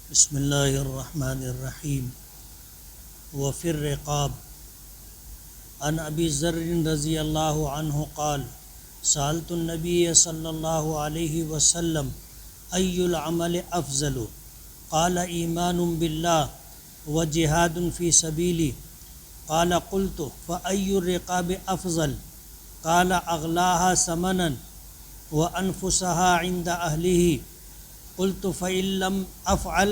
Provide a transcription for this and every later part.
بسم اللہ الرحمن الرحیم وفی الرقاب عن ابی ذر رضی اللہ عنہ قال سألت النبی صلی اللہ علیہ وسلم ای العمل افضل قال ایمان باللہ وجہاد فی سبیلی قال قلت فأی الرقاب افضل قال اغلاها ثمنا وانفسها عند اہلہ قلت فإن لم أفعل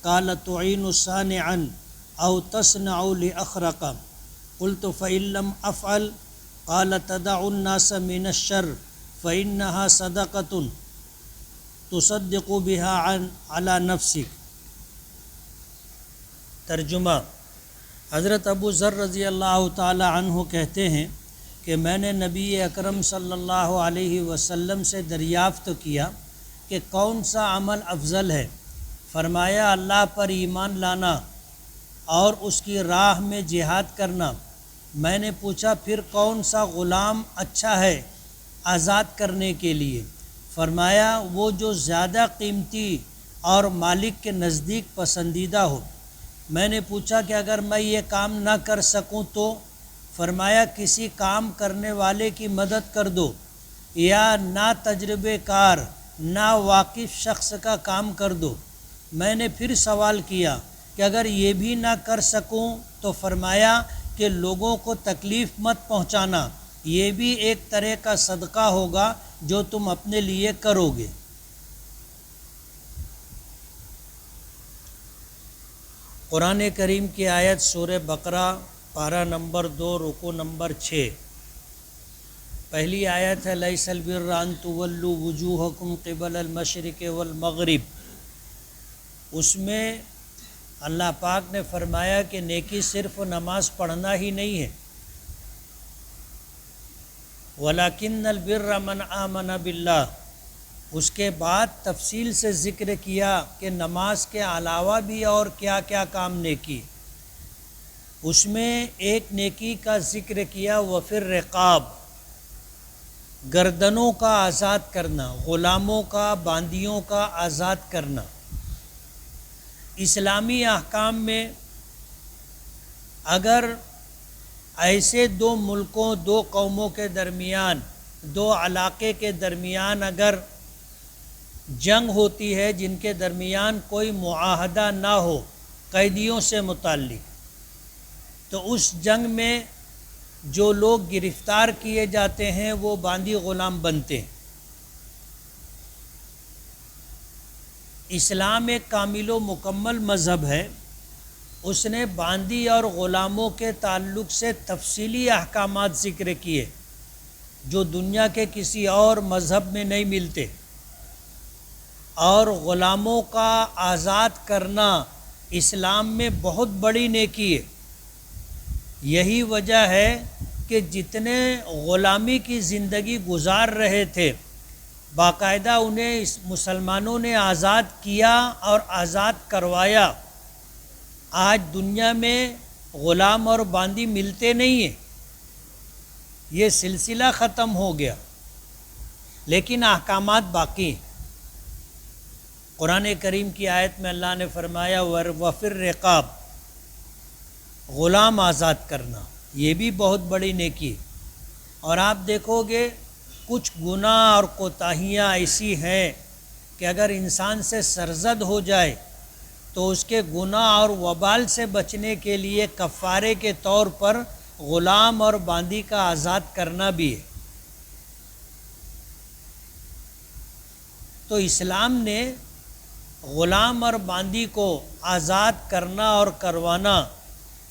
قال تعين صانعا أو تصنع لأخرق قلت فإن لم أفعل قال تدع الناس من الشر فإنها صدقة تصدق بها على نفسك۔ ترجمہ: حضرت ابو ذر رضی اللہ تعالی عنہ کہتے ہیں کہ میں نے نبی اکرم صلی اللہ علیہ وسلم سے دریافت کیا کہ کون سا عمل افضل ہے۔ فرمایا اللہ پر ایمان لانا اور اس کی راہ میں جہاد کرنا۔ میں نے پوچھا پھر کون سا غلام اچھا ہے آزاد کرنے کے لیے؟ فرمایا وہ جو زیادہ قیمتی اور مالک کے نزدیک پسندیدہ ہو۔ میں نے پوچھا کہ اگر میں یہ کام نہ کر سکوں تو؟ فرمایا کسی کام کرنے والے کی مدد کر دو یا نا تجربے کار نا واقف شخص کا کام کر دو۔ میں نے پھر سوال کیا کہ اگر یہ بھی نہ کر سکوں تو؟ فرمایا کہ لوگوں کو تکلیف مت پہنچانا، یہ بھی ایک طرح کا صدقہ ہوگا جو تم اپنے لیے کرو گے۔ قرآن کریم کی آیت سورہ بقرہ پارہ نمبر 2 رکوع نمبر 6۔ پہلی آیت ہے لیس البر ان تولوا وجوہکم قبل المشرق والمغرب۔ اس میں اللہ پاک نے فرمایا کہ نیکی صرف نماز پڑھنا ہی نہیں ہے، وَلَكِنَّ الْبِرَّ مَنْ آمَنَ بِاللَّهِ۔ اس کے بعد تفصیل سے ذکر کیا کہ نماز کے علاوہ بھی اور کیا کیا کام نیکی۔ اس میں ایک نیکی کا ذکر کیا وفی الرقاب، گردنوں کا آزاد کرنا، غلاموں کا، باندیوں کا آزاد کرنا۔ اسلامی احکام میں اگر ایسے دو ملکوں، دو قوموں کے درمیان، دو علاقے کے درمیان اگر جنگ ہوتی ہے جن کے درمیان کوئی معاہدہ نہ ہو قیدیوں سے متعلق، تو اس جنگ میں جو لوگ گرفتار کیے جاتے ہیں وہ باندی غلام بنتے ہیں۔ اسلام ایک کامل و مکمل مذہب ہے، اس نے باندی اور غلاموں کے تعلق سے تفصیلی احکامات ذکر کیے جو دنیا کے کسی اور مذہب میں نہیں ملتے، اور غلاموں کا آزاد کرنا اسلام میں بہت بڑی نیکی ہے۔ یہی وجہ ہے کہ جتنے غلامی کی زندگی گزار رہے تھے باقاعدہ انہیں مسلمانوں نے آزاد کیا اور آزاد کروایا۔ آج دنیا میں غلام اور باندی ملتے نہیں ہیں، یہ سلسلہ ختم ہو گیا، لیکن احکامات باقی ہیں۔ قرآن کریم کی آیت میں اللہ نے فرمایا وفی الرقاب، غلام آزاد کرنا، یہ بھی بہت بڑی نیکی ہے۔ اور آپ دیکھو گے کچھ گناہ اور کوتاہیاں ایسی ہیں کہ اگر انسان سے سرزد ہو جائے تو اس کے گناہ اور وبال سے بچنے کے لیے کفارے کے طور پر غلام اور باندی کا آزاد کرنا بھی ہے۔ تو اسلام نے غلام اور باندی کو آزاد کرنا اور کروانا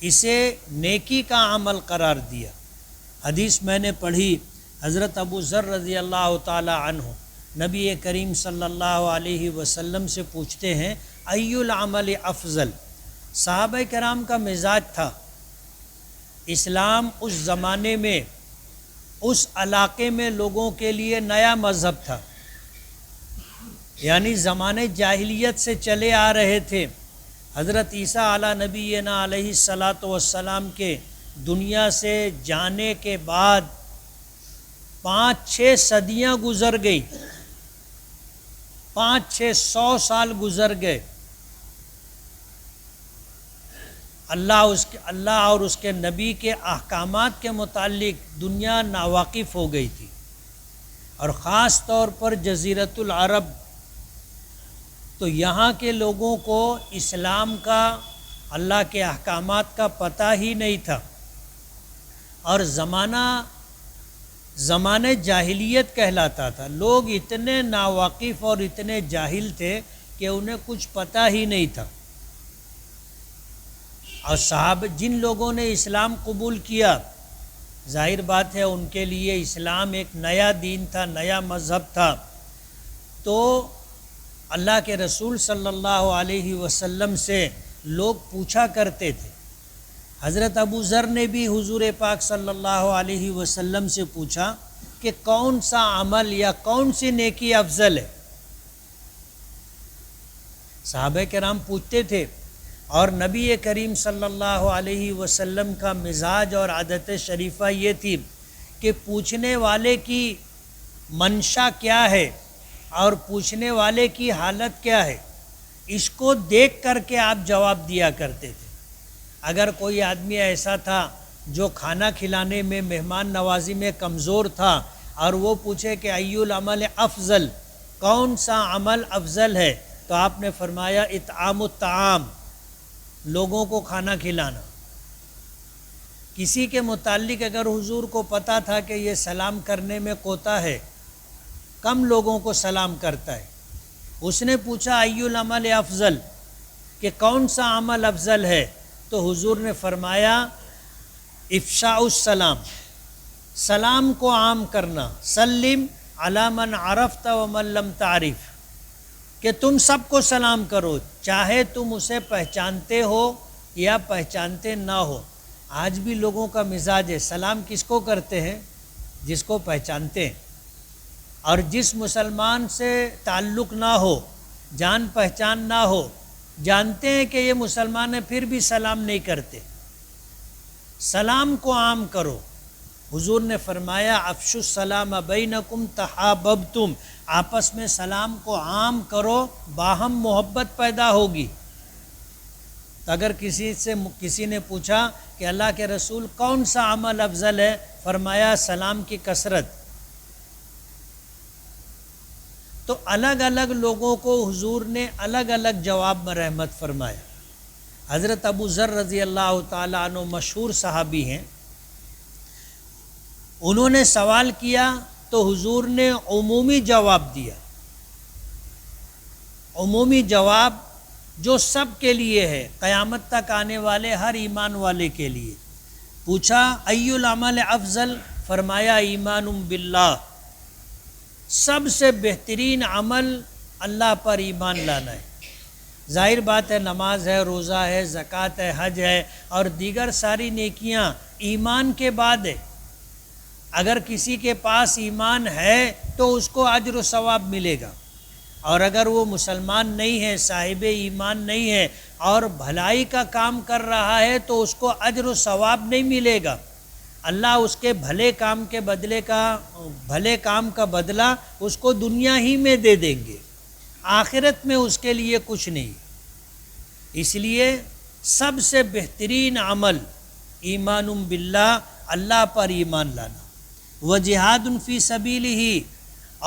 اسے نیکی کا عمل قرار دیا۔ حدیث میں نے پڑھی، حضرت ابو ذر رضی اللہ تعالی عنہ نبی کریم صلی اللہ علیہ وسلم سے پوچھتے ہیں ای العمل افضل۔ صحابہ کرام کا مزاج تھا، اسلام اس زمانے میں اس علاقے میں لوگوں کے لیے نیا مذہب تھا، یعنی زمانے جاہلیت سے چلے آ رہے تھے۔ حضرت عیسیٰ علی نبینا علیہ الصلاۃ والسلام کے دنیا سے جانے کے بعد 5-6 صدیاں گزر گئی، 500-600 سال گزر گئے، اللہ اور اس کے نبی کے احکامات کے متعلق دنیا ناواقف ہو گئی تھی، اور خاص طور پر جزیرۃ العرب. تو یہاں کے لوگوں کو اسلام کا، اللہ کے احکامات کا پتہ ہی نہیں تھا، اور زمانہ جاہلیت کہلاتا تھا. لوگ اتنے ناواقف اور اتنے جاہل تھے کہ انہیں کچھ پتہ ہی نہیں تھا. اور صحابہ جن لوگوں نے اسلام قبول کیا، ظاہر بات ہے ان کے لیے اسلام ایک نیا دین تھا، نیا مذہب تھا. تو اللہ کے رسول صلی اللہ علیہ وسلم سے لوگ پوچھا کرتے تھے. حضرت ابو ذر نے بھی حضور پاک صلی اللہ علیہ وسلم سے پوچھا کہ کون سا عمل یا کون سی نیکی افضل ہے. صحابہ کرام پوچھتے تھے، اور نبی کریم صلی اللہ علیہ وسلم کا مزاج اور عادت شریفہ یہ تھی کہ پوچھنے والے کی منشا کیا ہے اور پوچھنے والے کی حالت کیا ہے، اس کو دیکھ کر کے آپ جواب دیا کرتے تھے. اگر کوئی آدمی ایسا تھا جو کھانا کھلانے میں، مہمان نوازی میں کمزور تھا، اور وہ پوچھے کہ ای العمل افضل، کون سا عمل افضل ہے، تو آپ نے فرمایا اطعام الطعام، لوگوں کو کھانا کھلانا. کسی کے متعلق اگر حضور کو پتہ تھا کہ یہ سلام کرنے میں کوتا ہے، کم لوگوں کو سلام کرتا ہے، اس نے پوچھا ای العمل افضل، کہ کون سا عمل افضل ہے، تو حضور نے فرمایا افشاء السلام، سلام کو عام کرنا. سلم علی من عرفت ومن لم تعرف، کہ تم سب کو سلام کرو، چاہے تم اسے پہچانتے ہو یا پہچانتے نہ ہو. آج بھی لوگوں کا مزاج ہے، سلام کس کو کرتے ہیں؟ جس کو پہچانتے ہیں. اور جس مسلمان سے تعلق نہ ہو، جان پہچان نہ ہو، جانتے ہیں کہ یہ مسلمان ہے پھر بھی سلام نہیں کرتے. سلام کو عام کرو. حضور نے فرمایا افشوا السلام بینکم تحاببتم، آپس میں سلام کو عام کرو، باہم محبت پیدا ہوگی. تو اگر کسی نے پوچھا کہ اللہ کے رسول کون سا عمل افضل ہے، فرمایا سلام کی کثرت. تو الگ الگ لوگوں کو حضور نے الگ الگ جواب میں رحمت فرمایا. حضرت ابو ذر رضی اللہ تعالیٰ عنہ مشہور صحابی ہیں، انہوں نے سوال کیا تو حضور نے عمومی جواب دیا، عمومی جواب جو سب کے لیے ہے، قیامت تک آنے والے ہر ایمان والے کے لیے. پوچھا ای العمل افضل، فرمایا ایمان باللہ، سب سے بہترین عمل اللہ پر ایمان لانا ہے. ظاہر بات ہے نماز ہے، روزہ ہے، زکوٰۃ ہے، حج ہے اور دیگر ساری نیکیاں ایمان کے بعد ہے. اگر کسی کے پاس ایمان ہے تو اس کو اجر و ثواب ملے گا، اور اگر وہ مسلمان نہیں ہے، صاحب ایمان نہیں ہے اور بھلائی کا کام کر رہا ہے تو اس کو اجر و ثواب نہیں ملے گا. اللہ اس کے بھلے کام کا بدلہ اس کو دنیا ہی میں دے دیں گے، آخرت میں اس کے لیے کچھ نہیں. اس لیے سب سے بہترین عمل ایمان باللہ، اللہ پر ایمان لانا، وجہاد فی سبیلہ،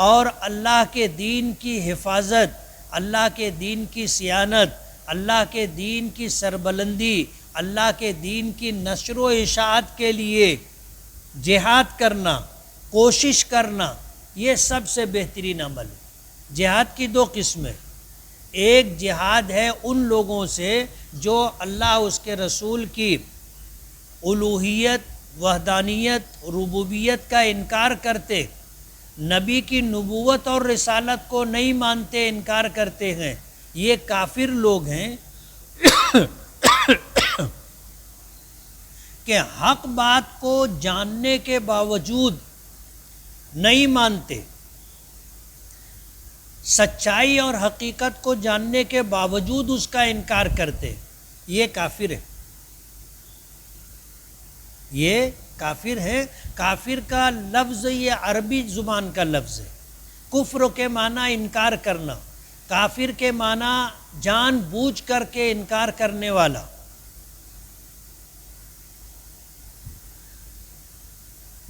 اور اللہ کے دین کی حفاظت، اللہ کے دین کی صیانت، اللہ کے دین کی سربلندی، اللہ کے دین کی نشر و اشاعت کے لیے جہاد کرنا، کوشش کرنا، یہ سب سے بہترین عمل ہے. جہاد کی دو قسمیں، ایک جہاد ہے ان لوگوں سے جو اللہ اس کے رسول کی الوہیت، وحدانیت، ربوبیت کا انکار کرتے، نبی کی نبوت اور رسالت کو نہیں مانتے، انکار کرتے ہیں. یہ کافر لوگ ہیں کہ حق بات کو جاننے کے باوجود نہیں مانتے، سچائی اور حقیقت کو جاننے کے باوجود اس کا انکار کرتے. یہ کافر ہے، یہ کافر ہے. کافر کا لفظ یہ عربی زبان کا لفظ ہے. کفر کے معنی انکار کرنا، کافر کے معنی جان بوجھ کر کے انکار کرنے والا.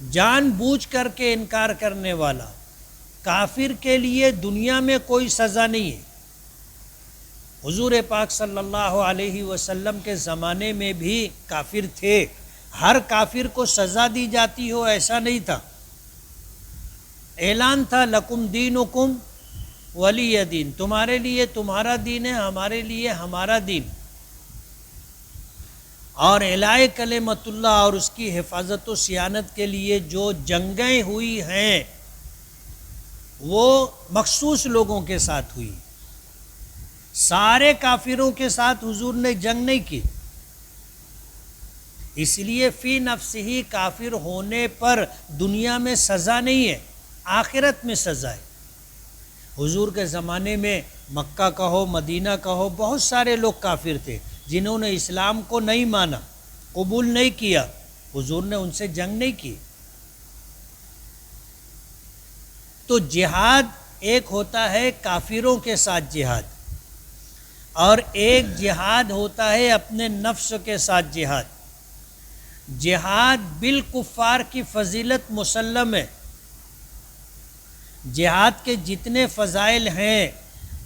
جان بوجھ کر کے انکار کرنے والا، کافر کے لیے دنیا میں کوئی سزا نہیں ہے۔ حضور پاک صلی اللہ علیہ وسلم کے زمانے میں بھی کافر تھے، ہر کافر کو سزا دی جاتی ہو ایسا نہیں تھا۔ اعلان تھا لکم دینکم ولی دین، تمہارے لیے تمہارا دین ہے، ہمارے لیے ہمارا دین۔ اور اعلاء کلمت اللہ اور اس کی حفاظت و صیانت کے لیے جو جنگیں ہوئی ہیں وہ مخصوص لوگوں کے ساتھ ہوئی، سارے کافروں کے ساتھ حضور نے جنگ نہیں کی۔ اس لیے فی نفسہ ہی کافر ہونے پر دنیا میں سزا نہیں ہے، آخرت میں سزا ہے۔ حضور کے زمانے میں مکہ کہو مدینہ کہو بہت سارے لوگ کافر تھے جنہوں نے اسلام کو نہیں مانا، قبول نہیں کیا، حضور نے ان سے جنگ نہیں کی۔ تو جہاد ایک ہوتا ہے کافروں کے ساتھ جہاد، اور ایک جہاد ہوتا ہے اپنے نفس کے ساتھ جہاد۔ جہاد بالکفار کی فضیلت مسلم ہے، جہاد کے جتنے فضائل ہیں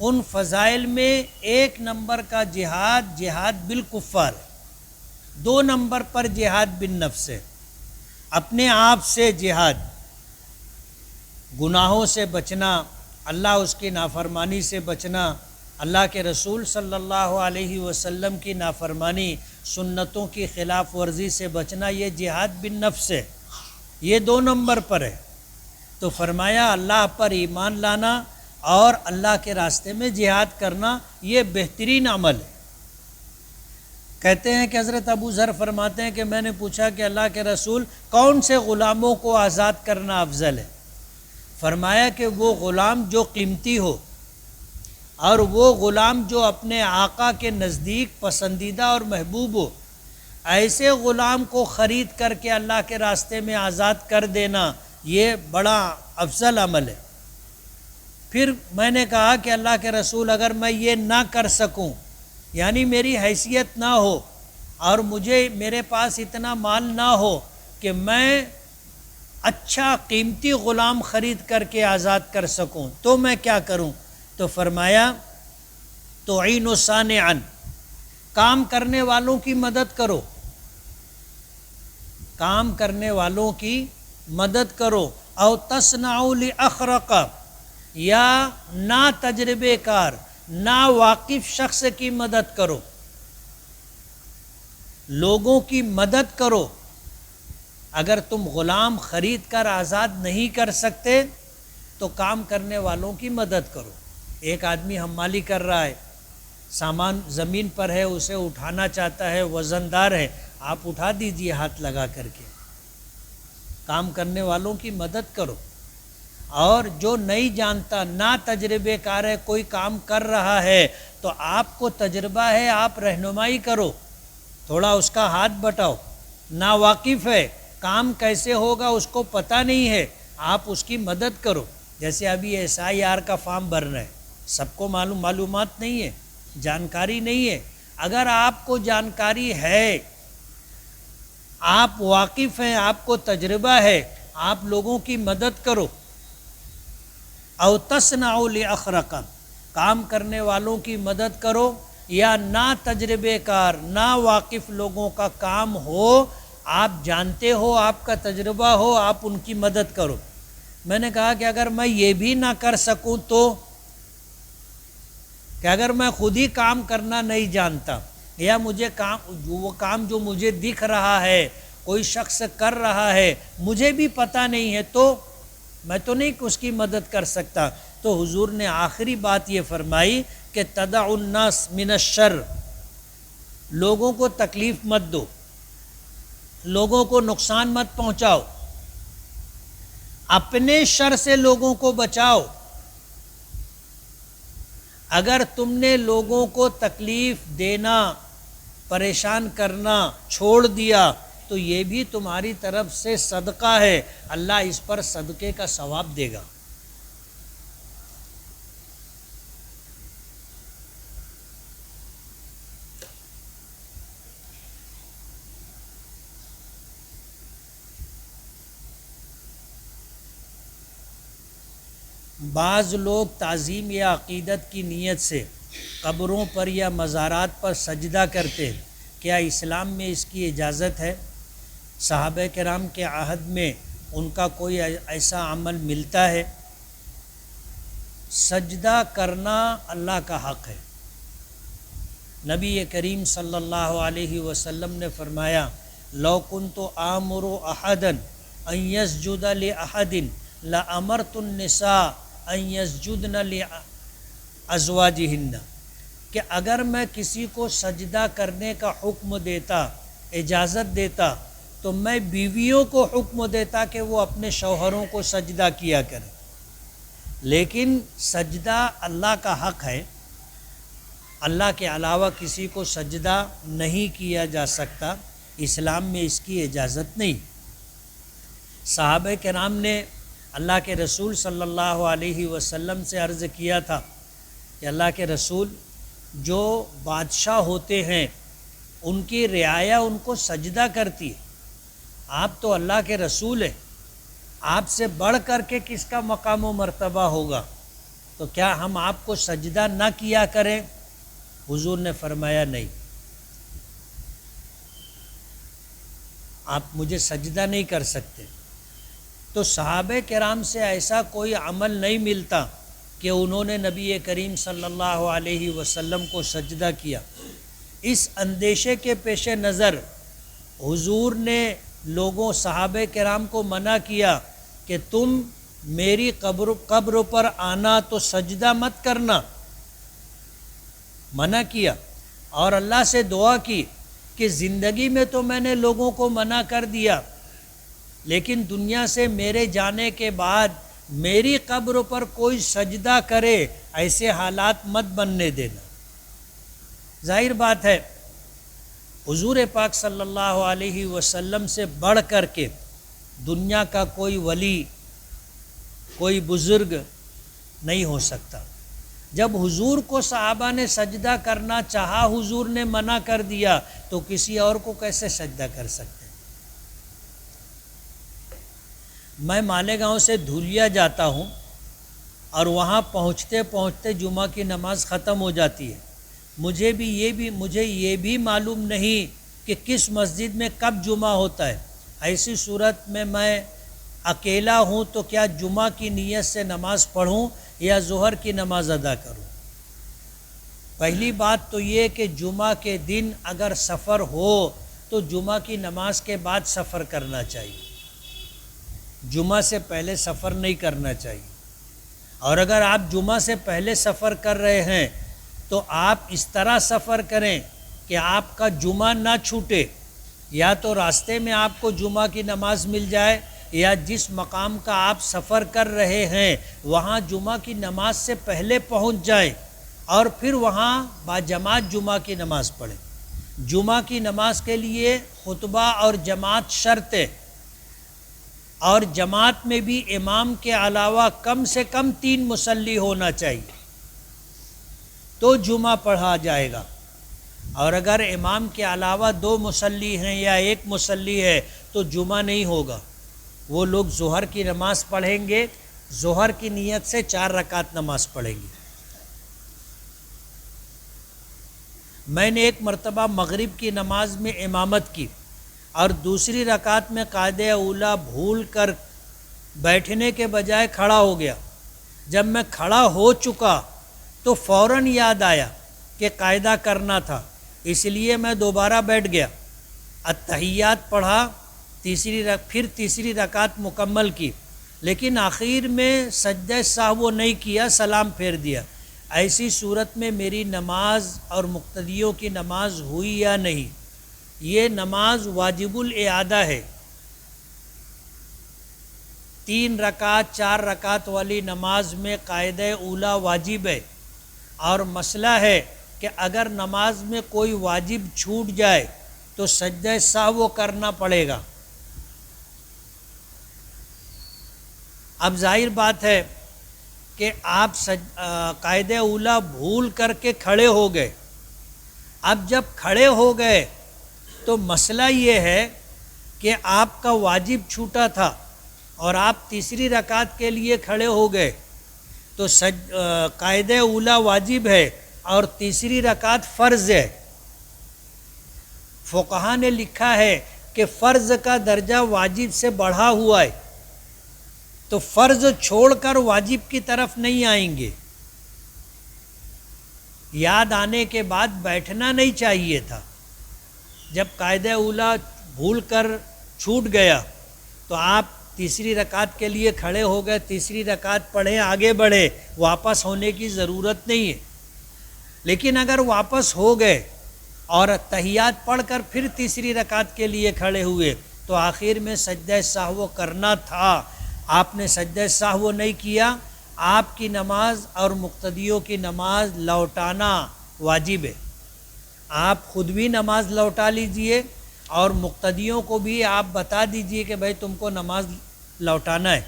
ان فضائل میں ایک نمبر کا جہاد جہاد بالکفار ہے، دو نمبر پر جہاد بالنفس ہے، اپنے آپ سے جہاد، گناہوں سے بچنا، اللہ اس کی نافرمانی سے بچنا، اللہ کے رسول صلی اللہ علیہ وسلم کی نافرمانی، سنتوں کی خلاف ورزی سے بچنا، یہ جہاد بالنفس ہے، یہ دو نمبر پر ہے۔ تو فرمایا اللہ پر ایمان لانا اور اللہ کے راستے میں جہاد کرنا یہ بہترین عمل ہے۔ کہتے ہیں کہ حضرت ابو ذر فرماتے ہیں کہ میں نے پوچھا کہ اللہ کے رسول کون سے غلاموں کو آزاد کرنا افضل ہے؟ فرمایا کہ وہ غلام جو قیمتی ہو، اور وہ غلام جو اپنے آقا کے نزدیک پسندیدہ اور محبوب ہو، ایسے غلام کو خرید کر کے اللہ کے راستے میں آزاد کر دینا یہ بڑا افضل عمل ہے۔ پھر میں نے کہا کہ اللہ کے رسول اگر میں یہ نہ کر سکوں، یعنی میری حیثیت نہ ہو اور میرے پاس اتنا مال نہ ہو کہ میں اچھا قیمتی غلام خرید کر کے آزاد کر سکوں، تو میں کیا کروں؟ تو فرمایا تعین صانعا، کام کرنے والوں کی مدد کرو، کام کرنے والوں کی مدد کرو، او تصنع لاخرق، یا نا تجربے کار نا واقف شخص کی مدد کرو، لوگوں کی مدد کرو۔ اگر تم غلام خرید کر آزاد نہیں کر سکتے تو کام کرنے والوں کی مدد کرو۔ ایک آدمی حمالی کر رہا ہے، سامان زمین پر ہے، اسے اٹھانا چاہتا ہے، وزندار ہے، آپ اٹھا دیجئے ہاتھ لگا کر کے، کام کرنے والوں کی مدد کرو۔ اور جو نہیں جانتا، نا تجربے کار ہے، کوئی کام کر رہا ہے تو آپ کو تجربہ ہے، آپ رہنمائی کرو، تھوڑا اس کا ہاتھ بٹاؤ۔ نا واقف ہے، کام کیسے ہوگا اس کو پتہ نہیں ہے، آپ اس کی مدد کرو۔ جیسے ابھی SIR کا فارم بھرنا ہے، سب کو معلومات نہیں ہے، جانکاری نہیں ہے۔ اگر آپ کو جانکاری ہے، آپ واقف ہیں، آپ کو تجربہ ہے، آپ لوگوں کی مدد کرو۔ او تصنع لاخرق، کام کرنے والوں کی مدد کرو، یا نا تجربے کار نا واقف لوگوں کا کام ہو، آپ جانتے ہو، آپ کا تجربہ ہو، آپ ان کی مدد کرو۔ میں نے کہا کہ اگر میں یہ بھی نہ کر سکوں تو، کہ اگر میں خود ہی کام کرنا نہیں جانتا، یا مجھے وہ کام جو مجھے دکھ رہا ہے کوئی شخص کر رہا ہے مجھے بھی پتہ نہیں ہے، تو میں تو نہیں اس کی مدد کر سکتا۔ تو حضور نے آخری بات یہ فرمائی کہ تدع الناس من الشر، لوگوں کو تکلیف مت دو، لوگوں کو نقصان مت پہنچاؤ، اپنے شر سے لوگوں کو بچاؤ۔ اگر تم نے لوگوں کو تکلیف دینا، پریشان کرنا چھوڑ دیا تو یہ بھی تمہاری طرف سے صدقہ ہے، اللہ اس پر صدقے کا ثواب دے گا۔ بعض لوگ تعظیم یا عقیدت کی نیت سے قبروں پر یا مزارات پر سجدہ کرتے ہیں، کیا اسلام میں اس کی اجازت ہے؟ صحابہ کرام کے عہد میں ان کا کوئی ایسا عمل ملتا ہے؟ سجدہ کرنا اللہ کا حق ہے۔ نبی کریم صلی اللہ علیہ وسلم نے فرمایا لو کنت آمر احدا ان یسجد لاحد لامرت النساء ان یسجدن لازواجہن، کہ اگر میں کسی کو سجدہ کرنے کا حکم دیتا، اجازت دیتا، تو میں بیویوں کو حکم دیتا کہ وہ اپنے شوہروں کو سجدہ کیا کریں۔ لیکن سجدہ اللہ کا حق ہے، اللہ کے علاوہ کسی کو سجدہ نہیں کیا جا سکتا، اسلام میں اس کی اجازت نہیں۔ صحابہ کرام نے اللہ کے رسول صلی اللہ علیہ وسلم سے عرض کیا تھا کہ اللہ کے رسول، جو بادشاہ ہوتے ہیں ان کی رعایا ان کو سجدہ کرتی ہے، آپ تو اللہ کے رسول ہیں، آپ سے بڑھ کر کے کس کا مقام و مرتبہ ہوگا، تو کیا ہم آپ کو سجدہ نہ کیا کریں؟ حضور نے فرمایا نہیں، آپ مجھے سجدہ نہیں کر سکتے۔ تو صحابہ کرام سے ایسا کوئی عمل نہیں ملتا کہ انہوں نے نبی کریم صلی اللہ علیہ وسلم کو سجدہ کیا۔ اس اندیشے کے پیش نظر حضور نے لوگوں صحابہ کرام کو منع کیا کہ تم میری قبر پر آنا تو سجدہ مت کرنا، منع کیا، اور اللہ سے دعا کی کہ زندگی میں تو میں نے لوگوں کو منع کر دیا، لیکن دنیا سے میرے جانے کے بعد میری قبر پر کوئی سجدہ کرے ایسے حالات مت بننے دینا۔ ظاہر بات ہے حضور پاک صلی اللہ علیہ وسلم سے بڑھ کر کے دنیا کا کوئی ولی، کوئی بزرگ نہیں ہو سکتا۔ جب حضور کو صحابہ نے سجدہ کرنا چاہا، حضور نے منع کر دیا، تو کسی اور کو کیسے سجدہ کر سکتے؟ میں مالیگاؤں سے دھولیا جاتا ہوں اور وہاں پہنچتے پہنچتے جمعہ کی نماز ختم ہو جاتی ہے۔ مجھے یہ بھی معلوم نہیں کہ کس مسجد میں کب جمعہ ہوتا ہے۔ ایسی صورت میں اکیلا ہوں تو کیا جمعہ کی نیت سے نماز پڑھوں یا ظہر کی نماز ادا کروں؟ پہلی بات تو یہ کہ جمعہ کے دن اگر سفر ہو تو جمعہ کی نماز کے بعد سفر کرنا چاہیے، جمعہ سے پہلے سفر نہیں کرنا چاہیے۔ اور اگر آپ جمعہ سے پہلے سفر کر رہے ہیں تو آپ اس طرح سفر کریں کہ آپ کا جمعہ نہ چھوٹے، یا تو راستے میں آپ کو جمعہ کی نماز مل جائے، یا جس مقام کا آپ سفر کر رہے ہیں وہاں جمعہ کی نماز سے پہلے پہنچ جائیں اور پھر وہاں باجماعت جمعہ کی نماز پڑھیں۔ جمعہ کی نماز کے لیے خطبہ اور جماعت شرط ہے، اور جماعت میں بھی امام کے علاوہ کم سے کم 3 مصلی ہونا چاہیے تو جمعہ پڑھا جائے گا، اور اگر امام کے علاوہ 2 مصلی ہیں یا 1 مصلی ہے تو جمعہ نہیں ہوگا۔ وہ لوگ ظہر کی نماز پڑھیں گے، ظہر کی نیت سے 4 رکعت نماز پڑھیں گے۔ میں نے ایک مرتبہ مغرب کی نماز میں امامت کی اور دوسری رکعت میں قاعدہ اولیٰ بھول کر بیٹھنے کے بجائے کھڑا ہو گیا۔ جب میں کھڑا ہو چکا تو فوراً یاد آیا کہ قاعدہ کرنا تھا، اس لیے میں دوبارہ بیٹھ گیا، اتحیات پڑھا، پھر تیسری رکعت مکمل کی، لیکن آخر میں سجدہ سہو نہیں کیا، سلام پھیر دیا۔ ایسی صورت میں میری نماز اور مقتدیوں کی نماز ہوئی یا نہیں؟ یہ نماز واجب الاعادہ ہے۔ 3 رکعت 4 رکعت والی نماز میں قاعدہ اولیٰ واجب ہے، اور مسئلہ ہے کہ اگر نماز میں کوئی واجب چھوٹ جائے تو سجدہ سہو کرنا پڑے گا۔ اب ظاہر بات ہے کہ آپ قاعدہ اولیٰ بھول کر کے کھڑے ہو گئے۔ اب جب کھڑے ہو گئے تو مسئلہ یہ ہے کہ آپ کا واجب چھوٹا تھا اور آپ تیسری رکعت کے لیے کھڑے ہو گئے، تو قاعدہ اولا واجب ہے اور تیسری رکعت فرض ہے۔ فقہا نے لکھا ہے کہ فرض کا درجہ واجب سے بڑھا ہوا ہے، تو فرض چھوڑ کر واجب کی طرف نہیں آئیں گے۔ یاد آنے کے بعد بیٹھنا نہیں چاہیے تھا۔ جب قاعدہ اولا بھول کر چھوٹ گیا تو آپ تیسری رکعت کے لیے کھڑے ہو گئے، تیسری رکعت پڑھیں، آگے بڑھے، واپس ہونے کی ضرورت نہیں ہے۔ لیکن اگر واپس ہو گئے اور تحیات پڑھ کر پھر تیسری رکعت کے لیے کھڑے ہوئے تو آخر میں سجدہ سہو کرنا تھا، آپ نے سجدہ سہو نہیں کیا، آپ کی نماز اور مقتدیوں کی نماز لوٹانا واجب ہے۔ آپ خود بھی نماز لوٹا لیجئے اور مقتدیوں کو بھی آپ بتا دیجئے کہ بھائی تم کو نماز لوٹانا ہے۔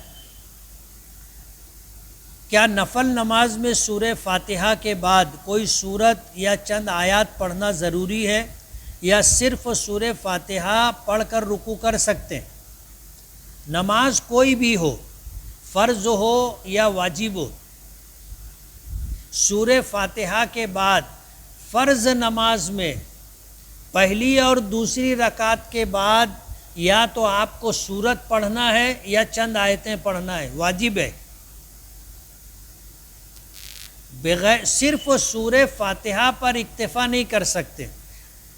کیا نفل نماز میں سورہ فاتحہ کے بعد کوئی سورت یا چند آیات پڑھنا ضروری ہے یا صرف سورہ فاتحہ پڑھ کر رکوع کر سکتے ہیں؟ نماز کوئی بھی ہو، فرض ہو یا واجب ہو، سورہ فاتحہ کے بعد فرض نماز میں پہلی اور دوسری رکعت کے بعد یا تو آپ کو سورت پڑھنا ہے یا چند آیتیں پڑھنا ہے، واجب ہے۔ بغیر صرف سورہ فاتحہ پر اکتفا نہیں کر سکتے،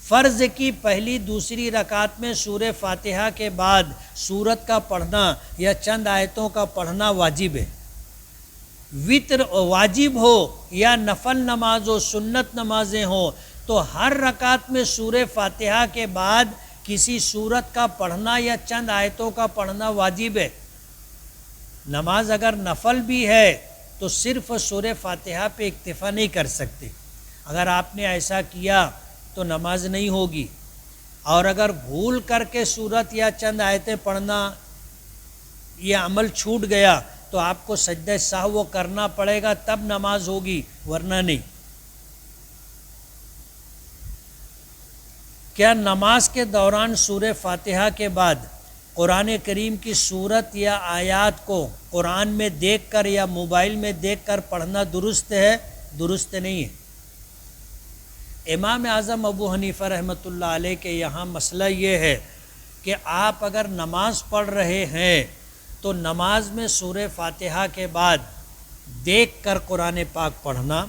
فرض کی پہلی دوسری رکعت میں سورہ فاتحہ کے بعد سورت کا پڑھنا یا چند آیتوں کا پڑھنا واجب ہے۔ وتر واجب ہو یا نفل نماز ہو، سنت نمازیں ہوں، تو ہر رکعت میں سورہ فاتحہ کے بعد کسی سورت کا پڑھنا یا چند آیتوں کا پڑھنا واجب ہے۔ نماز اگر نفل بھی ہے تو صرف سورہ فاتحہ پہ اکتفا نہیں کر سکتے۔ اگر آپ نے ایسا کیا تو نماز نہیں ہوگی، اور اگر بھول کر کے سورت یا چند آیتیں پڑھنا یہ عمل چھوٹ گیا تو آپ کو سجدہ سہو کرنا پڑے گا، تب نماز ہوگی، ورنہ نہیں۔ کیا نماز کے دوران سورہ فاتحہ کے بعد قرآن کریم کی سورت یا آیات کو قرآن میں دیکھ کر یا موبائل میں دیکھ کر پڑھنا درست ہے؟ درست نہیں ہے۔ امام اعظم ابو حنیفہ رحمۃ اللہ علیہ کے یہاں مسئلہ یہ ہے کہ آپ اگر نماز پڑھ رہے ہیں تو نماز میں سورہ فاتحہ کے بعد دیکھ کر قرآن پاک پڑھنا،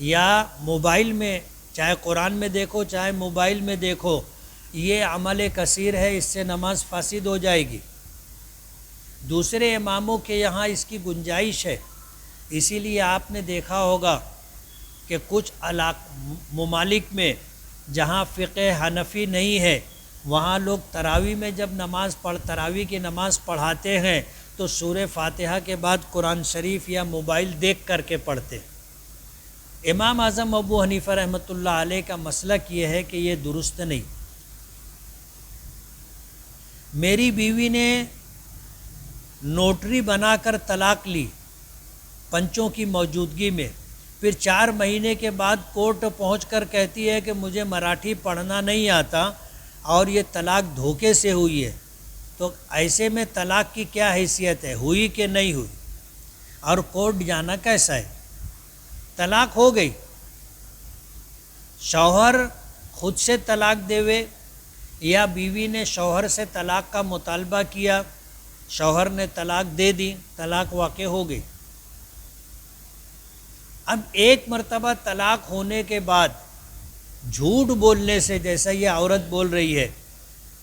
یا موبائل میں چاہے قرآن میں دیکھو چاہے موبائل میں دیکھو، یہ عمل کثیر ہے، اس سے نماز فاسد ہو جائے گی۔ دوسرے اماموں کے یہاں اس کی گنجائش ہے، اسی لیے آپ نے دیکھا ہوگا کہ کچھ ممالک میں جہاں فقہ حنفی نہیں ہے وہاں لوگ تراویح میں جب تراویح کی نماز پڑھاتے ہیں تو سورہ فاتحہ کے بعد قرآن شریف یا موبائل دیکھ کر کے پڑھتے۔ امام اعظم ابو حنیفہ رحمۃ اللہ علیہ کا مسلک یہ ہے کہ یہ درست نہیں۔ میری بیوی نے نوٹری بنا کر طلاق لی پنچوں کی موجودگی میں، پھر 4 مہینے کے بعد کورٹ پہنچ کر کہتی ہے کہ مجھے مراٹھی پڑھنا نہیں آتا اور یہ طلاق دھوکے سے ہوئی ہے، تو ایسے میں طلاق کی کیا حیثیت ہے، ہوئی کہ نہیں ہوئی؟ اور کورٹ جانا کیسا ہے؟ طلاق ہو گئی، شوہر خود سے طلاق دے یا بیوی نے شوہر سے طلاق کا مطالبہ کیا، شوہر نے طلاق دے دی، طلاق واقع ہو گئی۔ اب ایک مرتبہ طلاق ہونے کے بعد جھوٹ بولنے سے، جیسا یہ عورت بول رہی ہے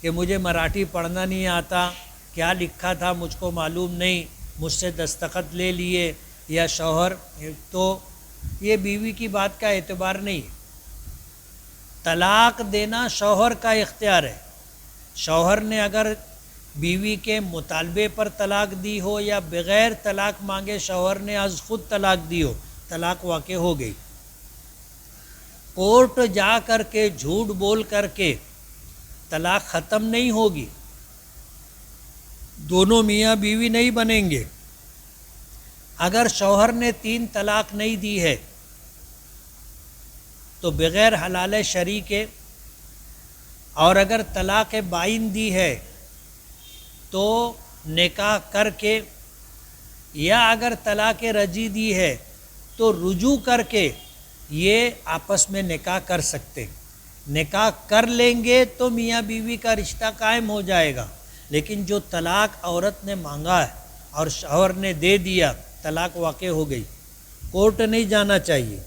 کہ مجھے مراٹھی پڑھنا نہیں آتا، کیا لکھا تھا مجھ کو معلوم نہیں، مجھ سے دستخط لے لیے یا شوہر، تو یہ بیوی کی بات کا اعتبار نہیں ہے۔ طلاق دینا شوہر کا اختیار ہے۔ شوہر نے اگر بیوی کے مطالبے پر طلاق دی ہو یا بغیر طلاق مانگے شوہر نے از خود طلاق دی ہو، طلاق واقع ہو گئی۔ کورٹ جا کر کے جھوٹ بول کر کے طلاق ختم نہیں ہوگی، دونوں میاں بیوی نہیں بنیں گے۔ اگر شوہر نے 3 طلاق نہیں دی ہے تو بغیر حلال شرعی کے، اور اگر طلاق بائن دی ہے تو نکاح کر کے یا اگر طلاق رجعی دی ہے تو رجوع کر کے یہ آپس میں نکاح کر سکتے، نکاح کر لیں گے تو میاں بیوی کا رشتہ قائم ہو جائے گا۔ لیکن جو طلاق عورت نے مانگا ہے اور شوہر نے دے دیا، طلاق واقع ہو گئی، کورٹ نہیں جانا چاہیے۔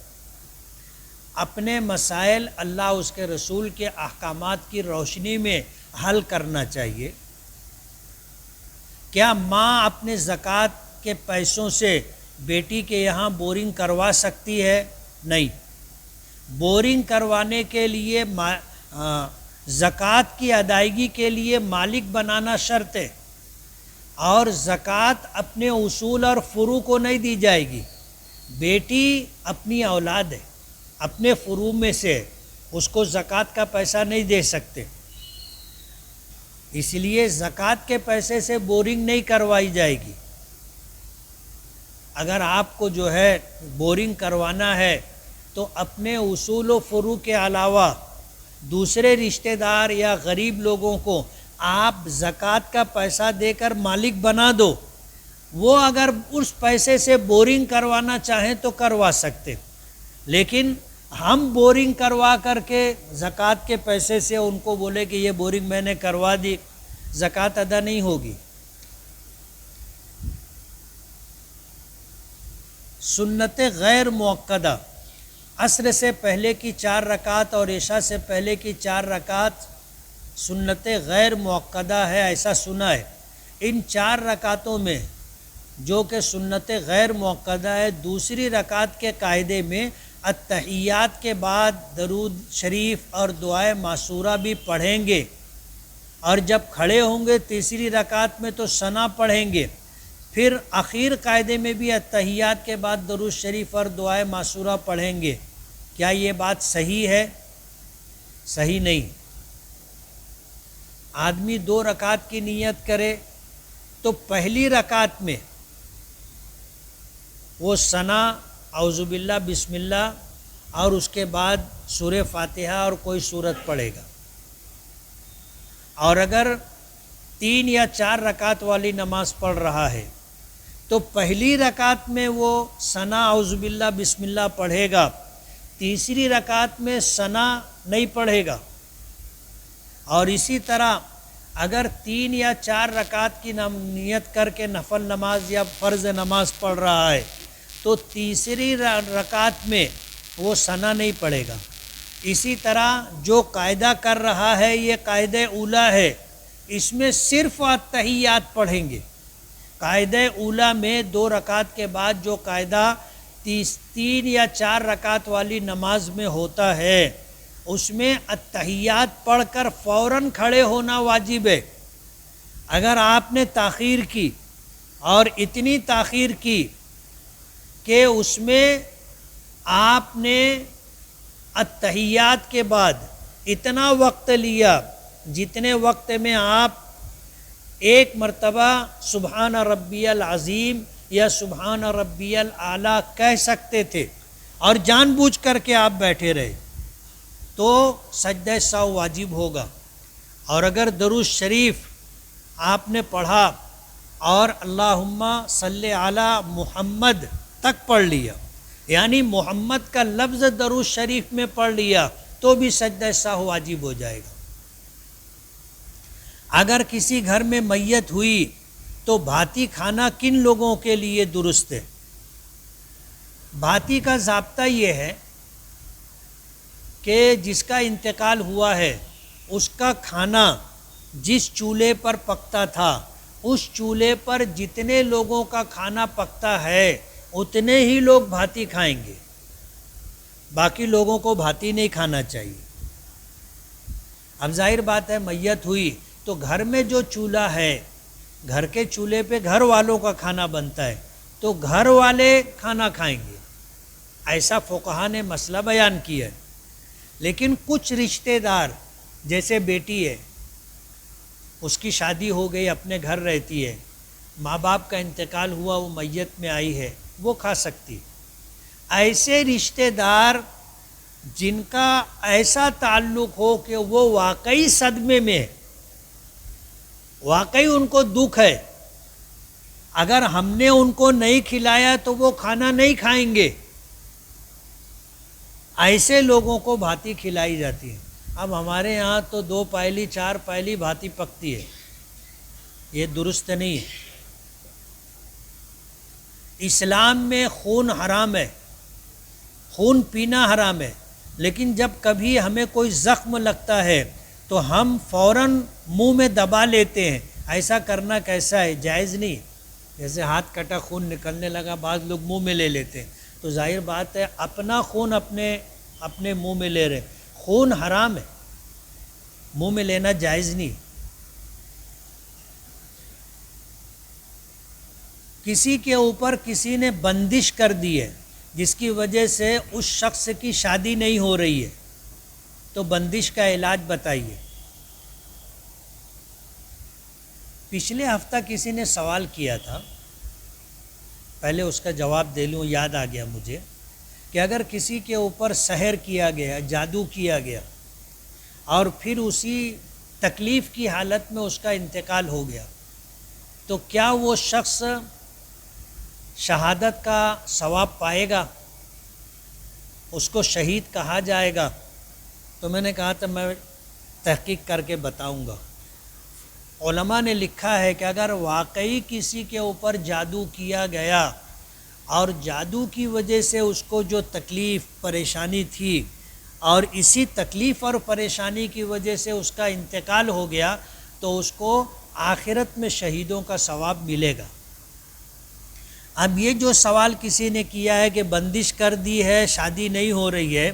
اپنے مسائل اللہ اس کے رسول کے احکامات کی روشنی میں حل کرنا چاہیے۔ کیا ماں اپنے زکوٰۃ کے پیسوں سے بیٹی کے یہاں بورنگ کروا سکتی ہے؟ نہیں، بورنگ کروانے کے لیے زکوٰۃ کی ادائیگی کے لیے مالک بنانا شرط ہے، اور زکوٰۃ اپنے اصول اور فروع کو نہیں دی جائے گی۔ بیٹی اپنی اولاد ہے، اپنے فروع میں سے اس کو زکوٰۃ کا پیسہ نہیں دے سکتے، اس لیے زکوٰۃ کے پیسے سے بورنگ نہیں کروائی جائے گی۔ اگر آپ کو جو ہے بورنگ کروانا ہے تو اپنے اصول و فروع کے علاوہ دوسرے رشتہ دار یا غریب لوگوں کو آپ زکوٰۃ کا پیسہ دے کر مالک بنا دو، وہ اگر اس پیسے سے بورنگ کروانا چاہیں تو کروا سکتے، لیکن ہم بورنگ کروا کر کے زکوٰۃ کے پیسے سے ان کو بولے کہ یہ بورنگ میں نے کروا دی، زکوٰۃ ادا نہیں ہوگی۔ سنت غیر موقدہ، عصر سے پہلے کی 4 رکعت اور عشاء سے پہلے کی 4 رکعت سنت غیر موقدہ ہے، ایسا سنا ہے۔ ان 4 رکعتوں میں جو کہ سنت غیر موقدہ ہے، دوسری رکعت کے قاعدے میں اتحیات کے بعد درود شریف اور دعائے معصورہ بھی پڑھیں گے، اور جب کھڑے ہوں گے تیسری رکعت میں تو ثنا پڑھیں گے، پھر آخر قاعدے میں بھی اتحیات کے بعد درود شریف اور دعائے معصورہ پڑھیں گے۔ کیا یہ بات صحیح ہے؟ صحیح نہیں۔ آدمی 2 رکعت کی نیت کرے تو پہلی رکعت میں وہ ثنا، اعوذ باللہ، بسم اللہ، اور اس کے بعد سورہ فاتحہ اور کوئی سورت پڑھے گا، اور اگر 3 یا 4 رکعت والی نماز پڑھ رہا ہے تو پہلی رکعت میں وہ ثنا، اعوذ باللہ، بسم اللہ پڑھے گا، تیسری رکعت میں ثنا نہیں پڑھے گا۔ اور اسی طرح اگر 3 یا 4 رکعت کی نیت کر کے نفل نماز یا فرض نماز پڑھ رہا ہے تو تیسری رکعت میں وہ ثنا نہیں پڑھے گا۔ اسی طرح جو قاعدہ کر رہا ہے یہ قاعدہ اولیٰ ہے، اس میں صرف اتحیات پڑھیں گے۔ قاعدہ اولیٰ میں 2 رکعت کے بعد جو قاعدہ 3 یا 4 رکعت والی نماز میں ہوتا ہے، اس میں اتحیات پڑھ کر فوراً کھڑے ہونا واجب ہے۔ اگر آپ نے تاخیر کی اور اتنی تاخیر کی کہ اس میں آپ نے اتحیات کے بعد اتنا وقت لیا جتنے وقت میں آپ ایک مرتبہ سبحان ربی العظیم یا سبحان ربی الاعلیٰ کہہ سکتے تھے، اور جان بوجھ کر کے آپ بیٹھے رہے تو سجدہ سہو واجب ہوگا۔ اور اگر درود شریف آپ نے پڑھا اور اللہم صلی علی محمد تک پڑھ لیا، یعنی محمد کا لفظ درود شریف میں پڑھ لیا، تو بھی سجدہ سہو واجب ہو جائے گا۔ اگر کسی گھر میں میت ہوئی تو بھاتی کھانا کن لوگوں کے لیے درست ہے؟ بھاتی کا ضابطہ یہ ہے کہ جس کا انتقال ہوا ہے اس کا کھانا جس چولہے پر پکتا تھا، اس چولہے پر جتنے لوگوں کا کھانا پکتا ہے اتنے ہی لوگ بھاتی کھائیں گے، باقی لوگوں کو بھاتی نہیں کھانا چاہیے۔ اب ظاہر بات ہے میت ہوئی تو گھر میں جو چولہا ہے، گھر کے چولہے پہ گھر والوں کا کھانا بنتا ہے تو گھر والے کھانا کھائیں گے، ایسا فقہا نے مسئلہ بیان کیا ہے۔ لیکن کچھ رشتہ دار، جیسے بیٹی ہے، اس کی شادی ہو گئی، اپنے گھر رہتی ہے، ماں باپ کا انتقال ہوا، وہ میت میں آئی ہے، وہ کھا سکتی۔ ایسے رشتہ دار جن کا ایسا تعلق ہو کہ وہ واقعی صدمے میں ہے، واقعی ان کو دکھ ہے، اگر ہم نے ان کو نہیں کھلایا تو وہ کھانا نہیں کھائیں گے. ایسے لوگوں کو بھاتی کھلائی جاتی ہے. اب ہمارے یہاں تو 2 پائلی 4 پائلی بھاتی پکتی ہے، یہ درست نہیں ہے. اسلام میں خون حرام ہے، خون پینا حرام ہے، لیکن جب کبھی ہمیں کوئی زخم لگتا ہے تو ہم فوراً منہ میں دبا لیتے ہیں. ایسا کرنا کیسا ہے؟ جائز نہیں. جیسے ہاتھ کٹا خون نکلنے لگا بعض لوگ منہ میں لے لیتے ہیں، تو ظاہر بات ہے اپنا خون اپنے منہ میں لے رہے. خون حرام ہے، منہ میں لینا جائز نہیں. کسی کے اوپر کسی نے بندش کر دی ہے جس کی وجہ سے اس شخص کی شادی نہیں ہو رہی ہے، تو بندش کا علاج بتائیے. پچھلے ہفتہ کسی نے سوال کیا تھا، پہلے اس کا جواب دے لوں، یاد آ گیا مجھے، کہ اگر کسی کے اوپر سحر کیا گیا، جادو کیا گیا، اور پھر اسی تکلیف کی حالت میں اس کا انتقال ہو گیا، تو کیا وہ شخص شہادت کا ثواب پائے گا؟ اس کو شہید کہا جائے گا؟ تو میں نے کہا تھا میں تحقیق کر کے بتاؤں گا. علماء نے لکھا ہے کہ اگر واقعی کسی کے اوپر جادو کیا گیا اور جادو کی وجہ سے اس کو جو تکلیف پریشانی تھی اور اسی تکلیف اور پریشانی کی وجہ سے اس کا انتقال ہو گیا، تو اس کو آخرت میں شہیدوں کا ثواب ملے گا. اب یہ جو سوال کسی نے کیا ہے کہ بندش کر دی ہے، شادی نہیں ہو رہی ہے،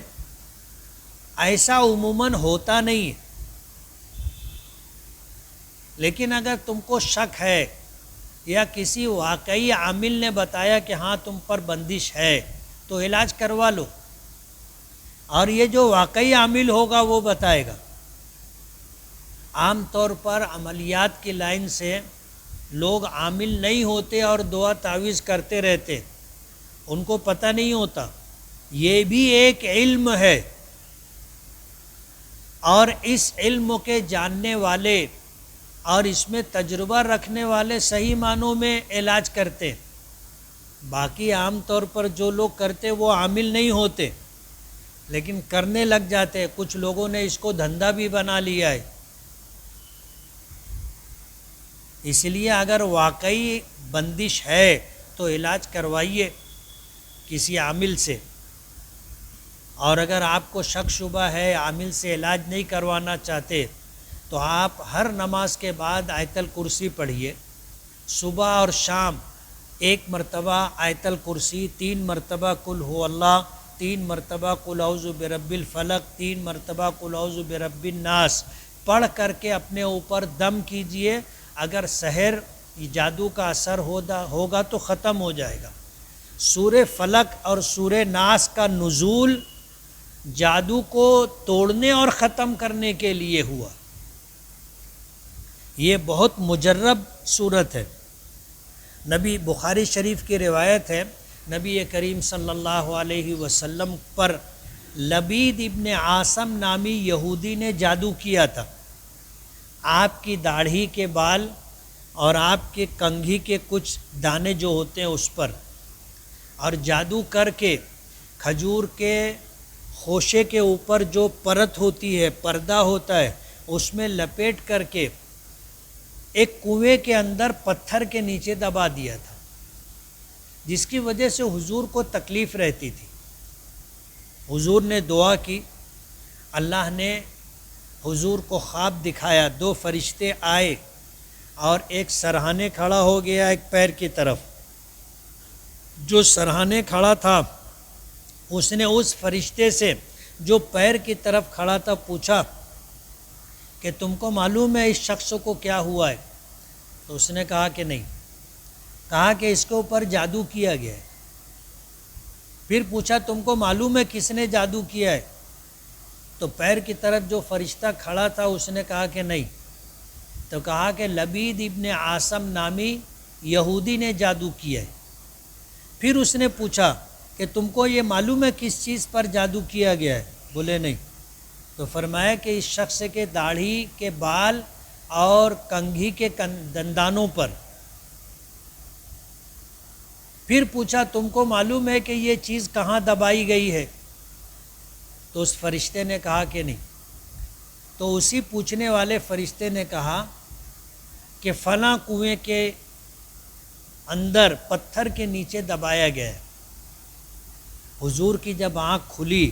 ایسا عموماً ہوتا نہیں ہے. لیکن اگر تم کو شک ہے یا کسی واقعی عامل نے بتایا کہ ہاں تم پر بندش ہے، تو علاج کروا لو، اور یہ جو واقعی عامل ہوگا وہ بتائے گا. عام طور پر عملیات کی لائن سے لوگ عامل نہیں ہوتے اور دعا تعویذ کرتے رہتے، ان کو پتہ نہیں ہوتا. یہ بھی ایک علم ہے، اور اس علم کے جاننے والے اور اس میں تجربہ رکھنے والے صحیح معنوں میں علاج کرتے. باقی عام طور پر جو لوگ کرتے وہ عامل نہیں ہوتے، لیکن کرنے لگ جاتے. کچھ لوگوں نے اس کو دھندا بھی بنا لیا ہے. اس لیے اگر واقعی بندش ہے تو علاج کروائیے کسی عامل سے، اور اگر آپ کو شک شبہ ہے، عامل سے علاج نہیں کروانا چاہتے، تو آپ ہر نماز کے بعد آیت الکرسی پڑھیے. صبح اور شام 1 مرتبہ آیت الکرسی، 3 مرتبہ قل هو اللہ، 3 مرتبہ قل اعوذ برب الفلق، 3 مرتبہ قل اعوذ برب الناس پڑھ کر کے اپنے اوپر دم کیجئے. اگر سحر جادو کا اثر ہوگا تو ختم ہو جائے گا. سورہ فلق اور سورہ ناس کا نزول جادو کو توڑنے اور ختم کرنے کے لیے ہوا. یہ بہت مجرب صورت ہے. نبی بخاری شریف کی روایت ہے، نبی کریم صلی اللہ علیہ وسلم پر لبید ابن عاصم نامی یہودی نے جادو کیا تھا. آپ کی داڑھی کے بال اور آپ کے کنگھی کے کچھ دانے جو ہوتے ہیں اس پر، اور جادو کر کے کھجور کے خوشے کے اوپر جو پرت ہوتی ہے، پردہ ہوتا ہے، اس میں لپیٹ کر کے ایک کنویں کے اندر پتھر کے نیچے دبا دیا تھا، جس کی وجہ سے حضور کو تکلیف رہتی تھی. حضور نے دعا کی، اللہ نے حضور کو خواب دکھایا. 2 فرشتے آئے اور ایک سرہانے کھڑا ہو گیا ایک پیر کی طرف. جو سرہانے کھڑا تھا اس نے اس فرشتے سے جو پیر کی طرف کھڑا تھا پوچھا کہ تم کو معلوم ہے اس شخص کو کیا ہوا ہے؟ تو اس نے کہا کہ نہیں. کہا کہ اس کے اوپر جادو کیا گیا ہے. پھر پوچھا تم کو معلوم ہے کس نے جادو کیا ہے؟ تو پیر کی طرف جو فرشتہ کھڑا تھا اس نے کہا کہ نہیں. تو کہا کہ لبید ابن عاصم نامی یہودی نے جادو کیا ہے. پھر اس نے پوچھا کہ تم کو یہ معلوم ہے کس چیز پر جادو کیا گیا ہے؟ بولے نہیں. تو فرمایا کہ اس شخص کے داڑھی کے بال اور کنگھی کے دندانوں پر. پھر پوچھا تم کو معلوم ہے کہ یہ چیز کہاں دبائی گئی ہے؟ تو اس فرشتے نے کہا کہ نہیں. تو اسی پوچھنے والے فرشتے نے کہا کہ فلاں کنویں کے اندر پتھر کے نیچے دبایا گیا ہے. حضور کی جب آنکھ کھلی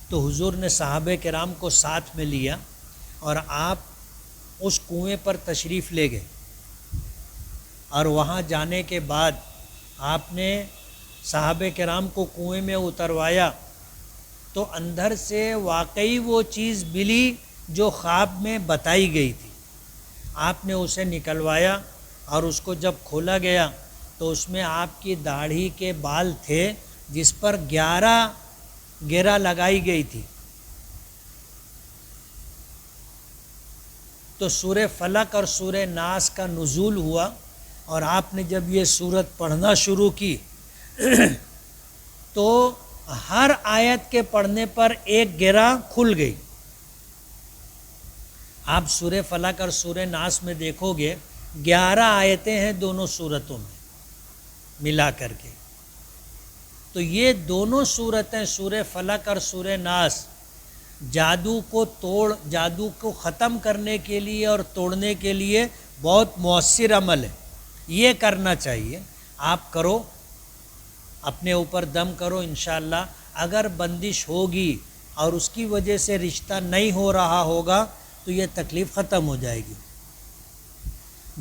تو حضور نے صحابہ کرام کو ساتھ میں لیا اور آپ اس کنویں پر تشریف لے گئے. اور وہاں جانے کے بعد آپ نے صحابہ کرام کو کنویں میں اتروایا تو اندر سے واقعی وہ چیز ملی جو خواب میں بتائی گئی تھی. آپ نے اسے نکلوایا اور اس کو جب کھولا گیا تو اس میں آپ کی داڑھی کے بال تھے جس پر 11 گرہ لگائی گئی تھی. تو سورہ فلق اور سورہ ناس کا نزول ہوا اور آپ نے جب یہ سورت پڑھنا شروع کی تو ہر آیت کے پڑھنے پر ایک گرہ کھل گئی. آپ سورہ فلق اور سورہ ناس میں دیکھو گے 11 آیتیں ہیں دونوں سورتوں میں ملا کر کے. تو یہ دونوں سورتیں سورہ فلق اور سورہ ناس جادو کو ختم کرنے کے لیے اور توڑنے کے لیے بہت مؤثر عمل ہے. یہ کرنا چاہیے. آپ کرو، اپنے اوپر دم کرو. انشاءاللہ اگر بندش ہوگی اور اس کی وجہ سے رشتہ نہیں ہو رہا ہوگا تو یہ تکلیف ختم ہو جائے گی.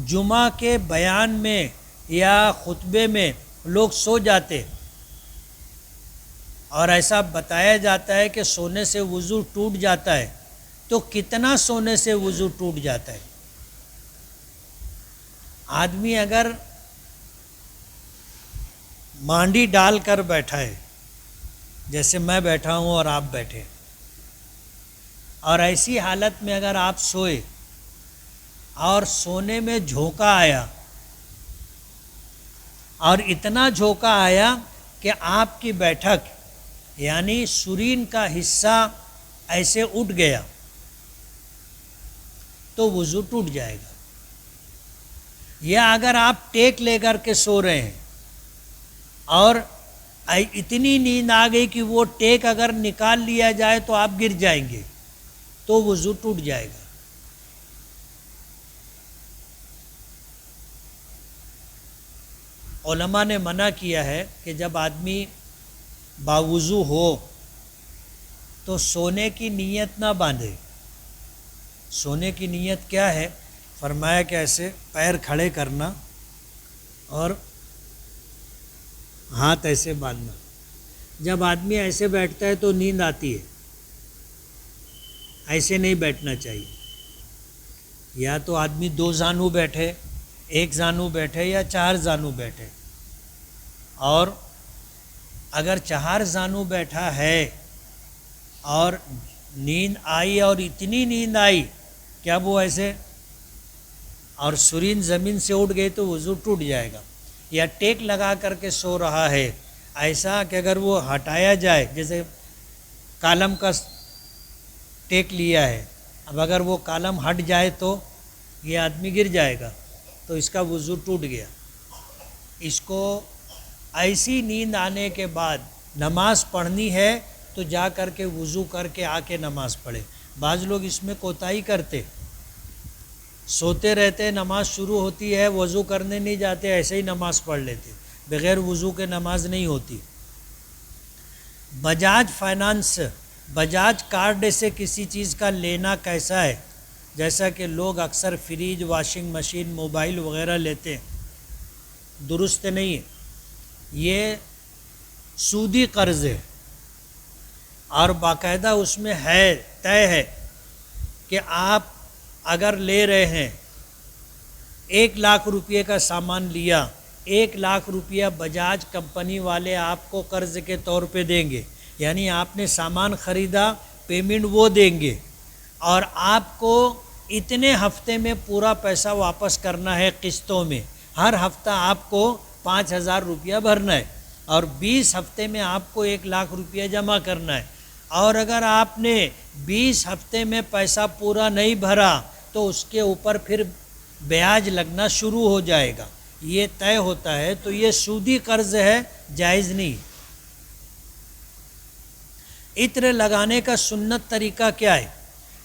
جمعہ کے بیان میں یا خطبے میں لوگ سو جاتے اور ایسا بتایا جاتا ہے کہ سونے سے وضو ٹوٹ جاتا ہے. تو کتنا سونے سے وضو ٹوٹ جاتا ہے؟ آدمی اگر مانڈی ڈال کر بیٹھا ہے جیسے میں بیٹھا ہوں اور آپ بیٹھے، اور ایسی حالت میں اگر آپ سوئے اور سونے میں جھونکا آیا اور اتنا جھونکا آیا کہ آپ کی بیٹھک یعنی سرین کا حصہ ایسے اٹھ گیا تو وضو ٹوٹ جائے گا. یا اگر آپ ٹیک لے کر کے سو رہے ہیں اور اتنی نیند آ گئی کہ وہ ٹیک اگر نکال لیا جائے تو آپ گر جائیں گے تو وضو ٹوٹ جائے گا. علماء نے منع کیا ہے کہ جب آدمی باوضو ہو تو سونے کی نیت نہ باندھے. سونے کی نیت کیا ہے؟ فرمایا کہ ایسے پیر کھڑے کرنا اور ہاتھ ایسے باندھنا. جب آدمی ایسے بیٹھتا ہے تو نیند آتی ہے. ایسے نہیں بیٹھنا چاہیے. یا تو آدمی 2 زانو بیٹھے، 1 زانو بیٹھے یا 4 زانو بیٹھے. اور اگر 4 زانو بیٹھا ہے اور نیند آئی اور اتنی نیند آئی کہ اب وہ ایسے اور سرین زمین سے اٹھ گئی تو وضو ٹوٹ جائے گا. یا ٹیک لگا کر کے سو رہا ہے ایسا کہ اگر وہ ہٹایا جائے، جیسے کالم کا ٹیک لیا ہے، اب اگر وہ کالم ہٹ جائے تو یہ آدمی گر جائے گا تو اس کا وضو ٹوٹ گیا. اس کو ایسی نیند آنے کے بعد نماز پڑھنی ہے تو جا کر کے وضو کر کے آ کے نماز پڑھے. بعض لوگ اس میں کوتاہی کرتے، سوتے رہتے، نماز شروع ہوتی ہے وضو کرنے نہیں جاتے، ایسے ہی نماز پڑھ لیتے. بغیر وضو کے نماز نہیں ہوتی. بجاج فائنانس، بجاج کارڈ سے کسی چیز کا لینا کیسا ہے؟ جیسا کہ لوگ اکثر فریج، واشنگ مشین، موبائل وغیرہ لیتے ہیں، درست نہیں ہے. یہ سودی قرض ہے اور باقاعدہ اس میں ہے، طے ہے کہ آپ اگر لے رہے ہیں 1 لاکھ روپے کا سامان لیا، 1 لاکھ روپیہ بجاج کمپنی والے آپ کو قرض کے طور پہ دیں گے. یعنی آپ نے سامان خریدا، پیمنٹ وہ دیں گے اور آپ کو اتنے ہفتے میں پورا پیسہ واپس کرنا ہے قسطوں میں. ہر ہفتہ آپ کو 5,000 روپیہ بھرنا ہے اور 20 ہفتے میں آپ کو 1 لاکھ روپیہ جمع کرنا ہے. اور اگر آپ نے 20 ہفتے میں پیسہ پورا نہیں بھرا تو اس کے اوپر پھر بیاج لگنا شروع ہو جائے گا. یہ طے ہوتا ہے تو یہ سودی قرض ہے، جائز نہیں۔ عطر لگانے کا سنت طریقہ کیا ہے؟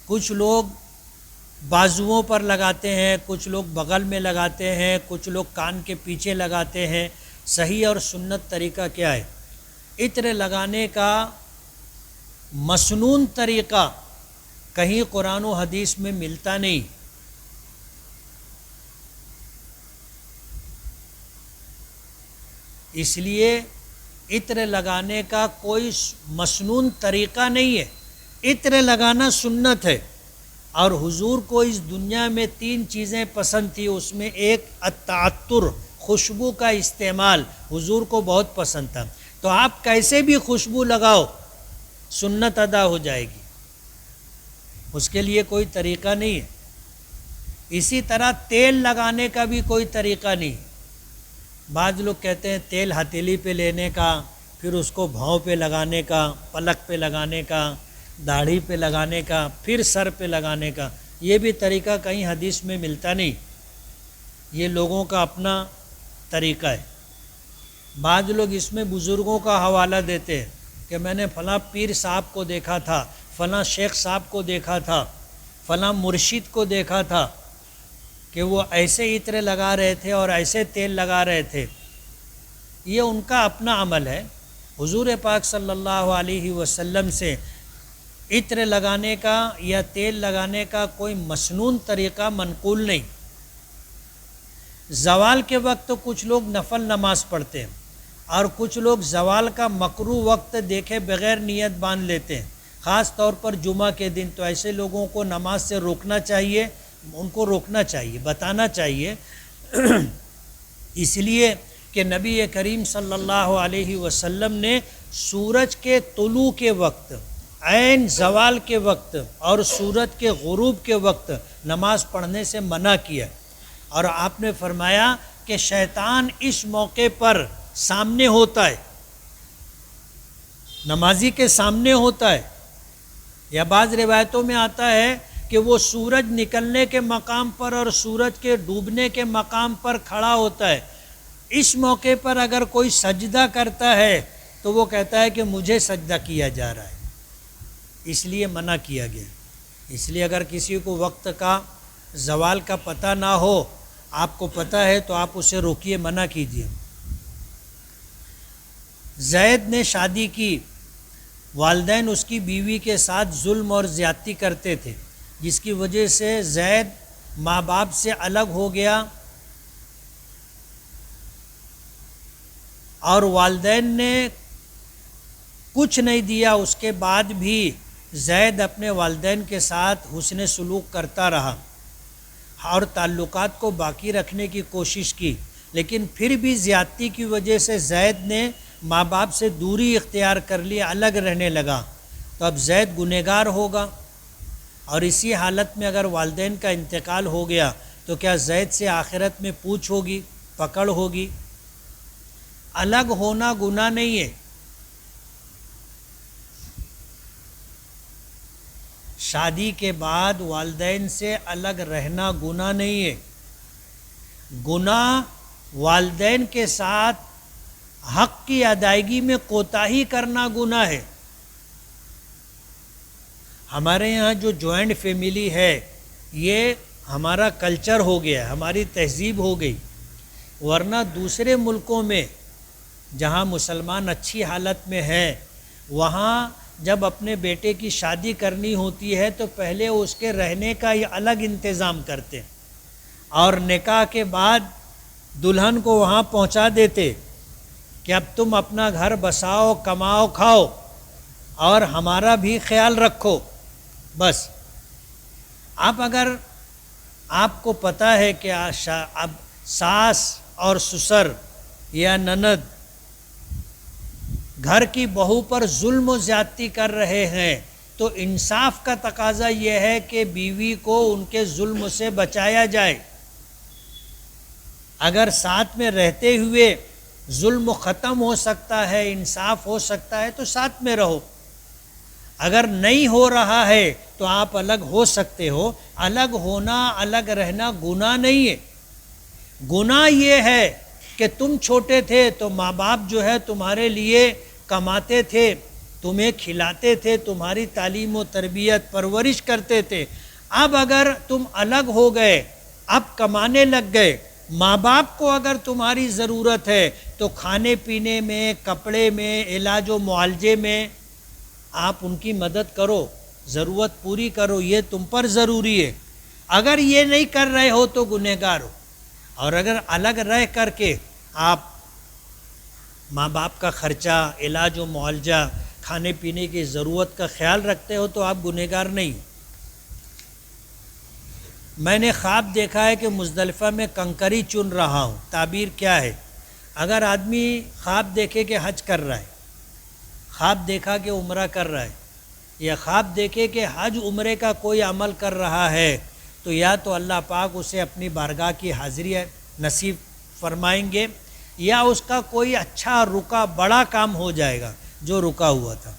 کچھ لوگ بازوؤں پر لگاتے ہیں، کچھ لوگ بغل میں لگاتے ہیں، کچھ لوگ کان کے پیچھے لگاتے ہیں۔ صحیح اور سنت طریقہ کیا ہے؟ عطر لگانے کا مسنون طریقہ کہیں قرآن و حدیث میں ملتا نہیں۔ اس لیے عطر لگانے کا کوئی مسنون طریقہ نہیں ہے۔ عطر لگانا سنت ہے، اور حضور کو اس دنیا میں 3 چیزیں پسند تھی، اس میں ایک التعطر، خوشبو کا استعمال حضور کو بہت پسند تھا۔ تو آپ کیسے بھی خوشبو لگاؤ، سنت ادا ہو جائے گی، اس کے لیے کوئی طریقہ نہیں ہے۔ اسی طرح تیل لگانے کا بھی کوئی طریقہ نہیں۔ بعض لوگ کہتے ہیں تیل ہتھیلی پہ لینے کا، پھر اس کو بھاؤں پہ لگانے کا، پلک پہ لگانے کا، داڑھی پہ لگانے کا، پھر سر پہ لگانے کا۔ یہ بھی طریقہ کہیں حدیث میں ملتا نہیں، یہ لوگوں کا اپنا طریقہ ہے۔ بعض لوگ اس میں بزرگوں کا حوالہ دیتے ہیں کہ میں نے فلاں پیر صاحب کو دیکھا تھا، فلاں شیخ صاحب کو دیکھا تھا، فلاں مرشد کو دیکھا تھا کہ وہ ایسے عطر لگا رہے تھے اور ایسے تیل لگا رہے تھے۔ یہ ان کا اپنا عمل ہے۔ حضور پاک صلی اللہ علیہ وسلم سے عطر لگانے کا یا تیل لگانے کا کوئی مسنون طریقہ منقول نہیں۔ زوال کے وقت کچھ لوگ نفل نماز پڑھتے ہیں، اور کچھ لوگ زوال کا مکروہ وقت دیکھے بغیر نیت باندھ لیتے ہیں، خاص طور پر جمعہ کے دن۔ تو ایسے لوگوں کو نماز سے روکنا چاہیے، ان کو روکنا چاہیے، بتانا چاہیے، اس لیے کہ نبی کریم صلی اللہ علیہ وسلم نے سورج کے طلوع کے وقت، عین زوال کے وقت اور سورج کے غروب کے وقت نماز پڑھنے سے منع کیا، اور آپ نے فرمایا کہ شیطان اس موقع پر سامنے ہوتا ہے، نمازی کے سامنے ہوتا ہے۔ یا بعض روایتوں میں آتا ہے کہ وہ سورج نکلنے کے مقام پر اور سورج کے ڈوبنے کے مقام پر کھڑا ہوتا ہے۔ اس موقع پر اگر کوئی سجدہ کرتا ہے تو وہ کہتا ہے کہ مجھے سجدہ کیا جا رہا ہے، اس لیے منع کیا گیا۔ اس لیے اگر کسی کو وقت کا، زوال کا پتہ نہ ہو، آپ کو پتہ ہے تو آپ اسے روکیے، منع کیجیے۔ زید نے شادی کی، والدین اس کی بیوی کے ساتھ ظلم اور زیادتی کرتے تھے، جس کی وجہ سے زید ماں باپ سے الگ ہو گیا، اور والدین نے کچھ نہیں دیا۔ اس کے بعد بھی زید اپنے والدین کے ساتھ حسن سلوک کرتا رہا اور تعلقات کو باقی رکھنے کی کوشش کی، لیکن پھر بھی زیادتی کی وجہ سے زید نے ماں باپ سے دوری اختیار کر لی، الگ رہنے لگا۔ تو اب زید گنہگار ہوگا، اور اسی حالت میں اگر والدین کا انتقال ہو گیا تو کیا زید سے آخرت میں پوچھ ہوگی، پکڑ ہوگی؟ الگ ہونا گناہ نہیں ہے، شادی کے بعد والدین سے الگ رہنا گناہ نہیں ہے۔ گناہ والدین کے ساتھ حق کی ادائیگی میں کوتاہی کرنا گناہ ہے۔ ہمارے یہاں جو جوائنٹ فیملی ہے، یہ ہمارا کلچر ہو گیا، ہماری تہذیب ہو گئی، ورنہ دوسرے ملکوں میں جہاں مسلمان اچھی حالت میں ہیں، وہاں جب اپنے بیٹے کی شادی کرنی ہوتی ہے تو پہلے اس کے رہنے کا یہ الگ انتظام کرتے ہیں، اور نکاح کے بعد دلہن کو وہاں پہنچا دیتے کہ اب تم اپنا گھر بساؤ، کماؤ، کھاؤ، اور ہمارا بھی خیال رکھو۔ بس اب اگر آپ کو پتہ ہے کہ اب ساس اور سسر یا نند گھر کی بہو پر ظلم و زیادتی کر رہے ہیں، تو انصاف کا تقاضا یہ ہے کہ بیوی کو ان کے ظلم سے بچایا جائے۔ اگر ساتھ میں رہتے ہوئے ظلم ختم ہو سکتا ہے، انصاف ہو سکتا ہے تو ساتھ میں رہو۔ اگر نہیں ہو رہا ہے تو آپ الگ ہو سکتے ہو۔ الگ ہونا، الگ رہنا گناہ نہیں ہے۔ گناہ یہ ہے کہ تم چھوٹے تھے تو ماں باپ جو ہے تمہارے لیے کماتے تھے، تمہیں کھلاتے تھے، تمہاری تعلیم و تربیت پرورش کرتے تھے. اب اگر تم الگ ہو گئے، اب کمانے لگ گئے، ماں باپ کو اگر تمہاری ضرورت ہے تو کھانے پینے میں، کپڑے میں، علاج و معالجے میں آپ ان کی مدد کرو، ضرورت پوری کرو، یہ تم پر ضروری ہے. اگر یہ نہیں کر رہے ہو تو گنہگار ہو. اور اگر الگ رہ کر کے آپ ماں باپ کا خرچہ، علاج و معالجہ، کھانے پینے کی ضرورت کا خیال رکھتے ہو تو آپ گنہگار نہیں. میں نے خواب دیکھا ہے کہ مزدلفہ میں کنکری چن رہا ہوں. تعبیر کیا ہے؟ اگر آدمی خواب دیکھے کہ حج کر رہا ہے، خواب دیکھا کہ عمرہ کر رہا ہے، یا خواب دیکھے کہ حج عمرے کا کوئی عمل کر رہا ہے، تو یا تو اللہ پاک اسے اپنی بارگاہ کی حاضری نصیب فرمائیں گے، یا اس کا کوئی اچھا رکا بڑا کام ہو جائے گا جو رکا ہوا تھا.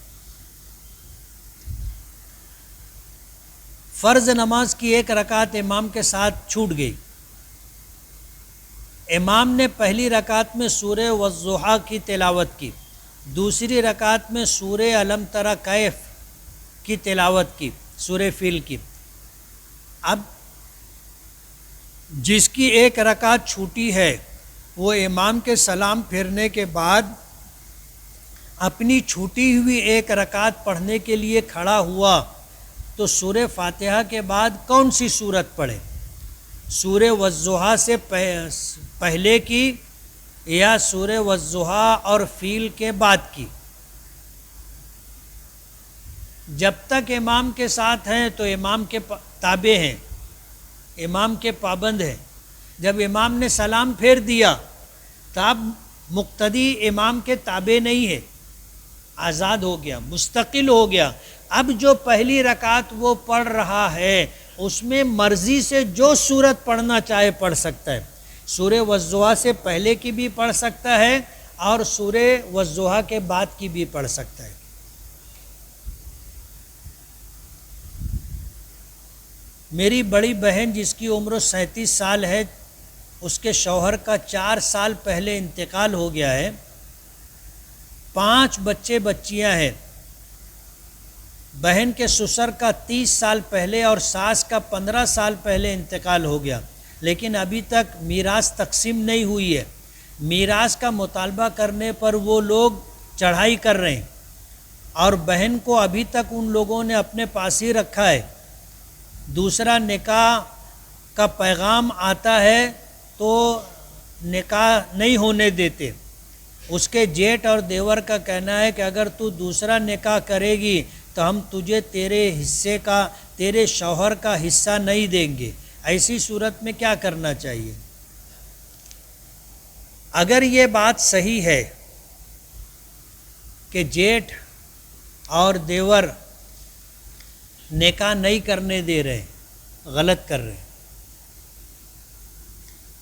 فرض نماز کی ایک رکعت امام کے ساتھ چھوٹ گئی. امام نے پہلی رکعت میں سورہ والضحیٰ کی تلاوت کی، دوسری رکعت میں سورہ الم تری کیف کی تلاوت کی، سورہ فیل کی. اب جس کی ایک رکعت چھوٹی ہے وہ امام کے سلام پھیرنے کے بعد اپنی چھوٹی ہوئی ایک رکعت پڑھنے کے لیے کھڑا ہوا تو سورہ فاتحہ کے بعد کون سی سورت پڑھے؟ سورہ والضحیٰ سے پہلے کی یا سورہ والضحیٰ اور فیل کے بعد کی؟ جب تک امام کے ساتھ ہیں تو امام کے تابع ہیں، امام کے پابند ہیں. جب امام نے سلام پھیر دیا تب مقتدی امام کے تابع نہیں ہے، آزاد ہو گیا، مستقل ہو گیا. اب جو پہلی رکعت وہ پڑھ رہا ہے اس میں مرضی سے جو سورت پڑھنا چاہے پڑھ سکتا ہے. سورہ والضحیٰ سے پہلے کی بھی پڑھ سکتا ہے اور سورہ والضحیٰ کے بعد کی بھی پڑھ سکتا ہے. میری بڑی بہن جس کی عمر 37 سال ہے، اس کے شوہر کا 4 سال پہلے انتقال ہو گیا ہے. 5 بچے بچیاں ہیں. بہن کے سسر کا 30 سال پہلے اور ساس کا 15 سال پہلے انتقال ہو گیا، لیکن ابھی تک میراث تقسیم نہیں ہوئی ہے. میراث کا مطالبہ کرنے پر وہ لوگ چڑھائی کر رہے ہیں اور بہن کو ابھی تک ان لوگوں نے اپنے پاس ہی رکھا ہے. دوسرا نکاح کا پیغام آتا ہے تو نکاح نہیں ہونے دیتے. اس کے جیٹ اور دیور کا کہنا ہے کہ اگر تو دوسرا نکاح کرے گی تو ہم تجھے تیرے حصے کا، تیرے شوہر کا حصہ نہیں دیں گے. ایسی صورت میں کیا کرنا چاہیے؟ اگر یہ بات صحیح ہے کہ جیٹ اور دیور نکاح نہیں کرنے دے رہے، غلط کر رہے،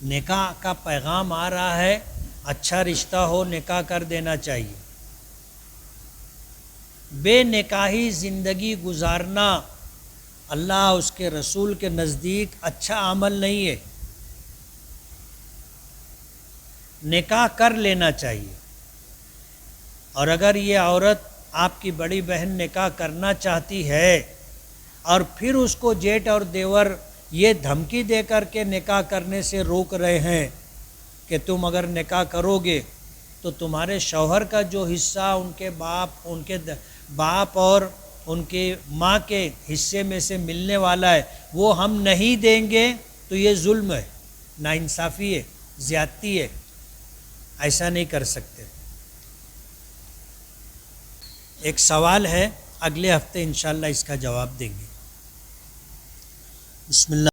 نکاح کا پیغام آ رہا ہے، اچھا رشتہ ہو نکاح کر دینا چاہیے. بے نکاحی زندگی گزارنا اللہ اس کے رسول کے نزدیک اچھا عمل نہیں ہے. نکاح کر لینا چاہیے. اور اگر یہ عورت آپ کی بڑی بہن نکاح کرنا چاہتی ہے اور پھر اس کو جیٹ اور دیور یہ دھمکی دے کر کے نکاح کرنے سے روک رہے ہیں کہ تم اگر نکاح کرو گے تو تمہارے شوہر کا جو حصہ ان کے باپ اور ان کے ماں کے حصے میں سے ملنے والا ہے وہ ہم نہیں دیں گے، تو یہ ظلم ہے، ناانصافی ہے، زیادتی ہے. ایسا نہیں کر سکتے. ایک سوال ہے، اگلے ہفتے انشاءاللہ اس کا جواب دیں گے. بسم اللہ.